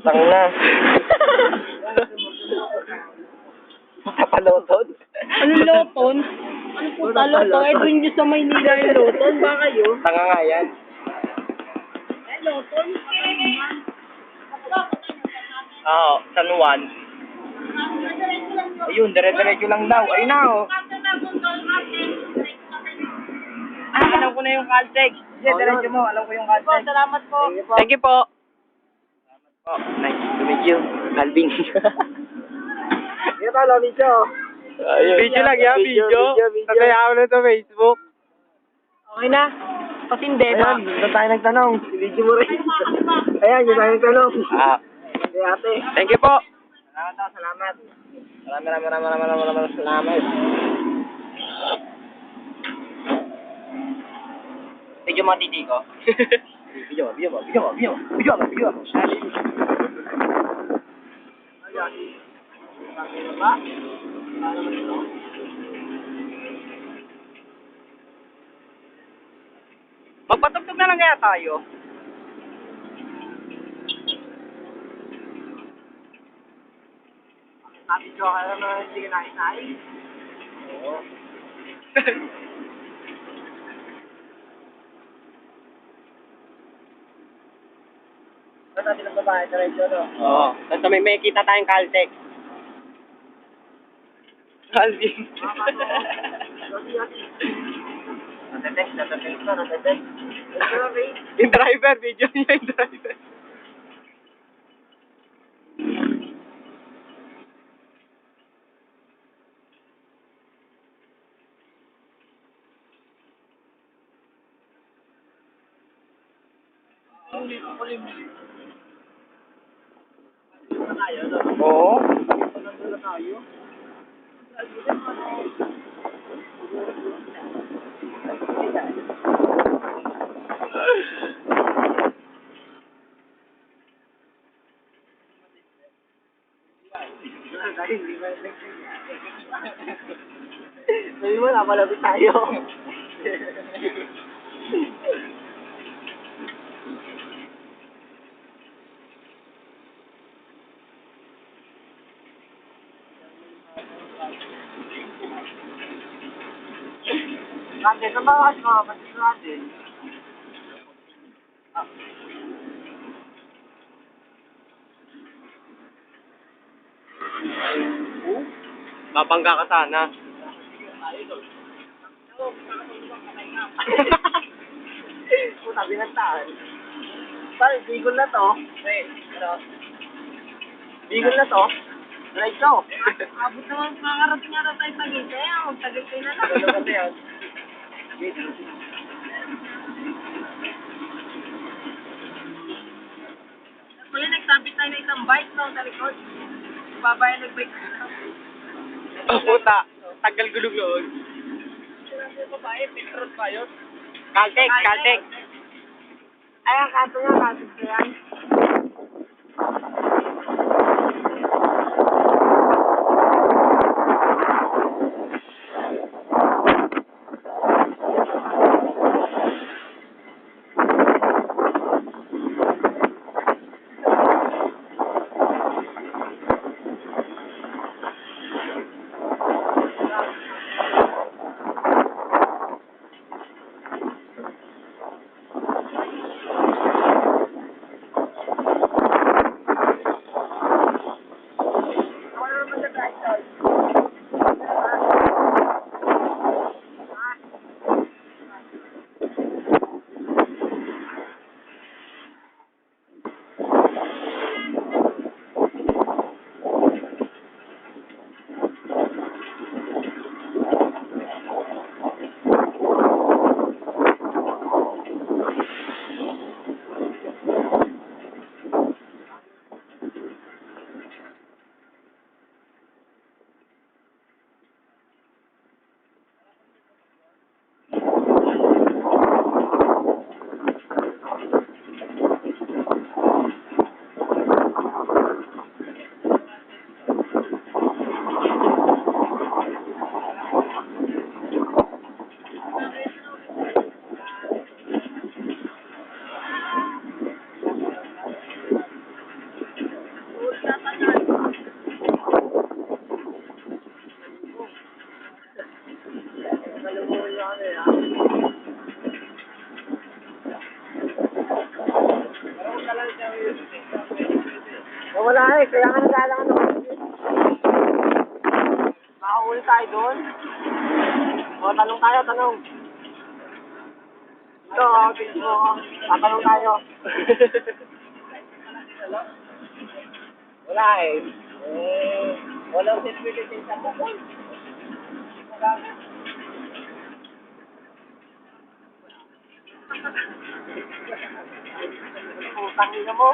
Tang na. Tapaloton? Anong loton? Ano po loton? Eh, doon nyo sa Maynila yung loton. Ba kayo? Tanga nga yan. Eh, loton? Oo, San Juan. Ayun, dire-diretso lang daw. Ayun na, oh. Ah, alam ko na yung Caltex. Sige, diretso mo. Alam ko yung Caltex. Salamat po. Thank you po. Salamat po. Nice to meet you, Calvin. Hindi pa lang video. Video lang yan, video. Tatayaw na sa Facebook. Okay na. Patindi ba? Ayan, doon tayo nagtanong. Video mo rin. Ayan, yun tayo nagtanong. Ah, Hey, ate. thank you po. Salamat. Maraming salamat. Video mo, titi ko. Video mo. Magpatugtog na lang kaya tayo. Video ka naman, hindi ka nakisay. Oo. Sabi ng babae, diretso, no? Oo. Tapos may kita tayong Caltex. Calvin. Natatext na. Yung driver, video niya yung driver. Oo. Sabi mo na, malapit tayo. Nandiyan, saan ba kasi mga kapatid natin? Mabangga ka sana. Puta, binantaan. Parang, bigol na to. Bigol na to. Diretso. Abot naman makakarating nga tayo sa gite. Magtagay na lang. Ano kasi yan? Kuya, nagsabit tayo na isang bike no, sa likod. Babayan nag-bike na lang. Oh, puta. Tagal gulog noon. Sinabi yung babae, Petros ba yun? Caltex. Ay, ang kaso nga, yan. Wala eh, kaya nga naglalang ano. Makahuli tayo doon. O, tanong tayo, tanong. Ito, tatanong tayo. Wala eh. Walang sensibility sa bukol. Putang ina mo.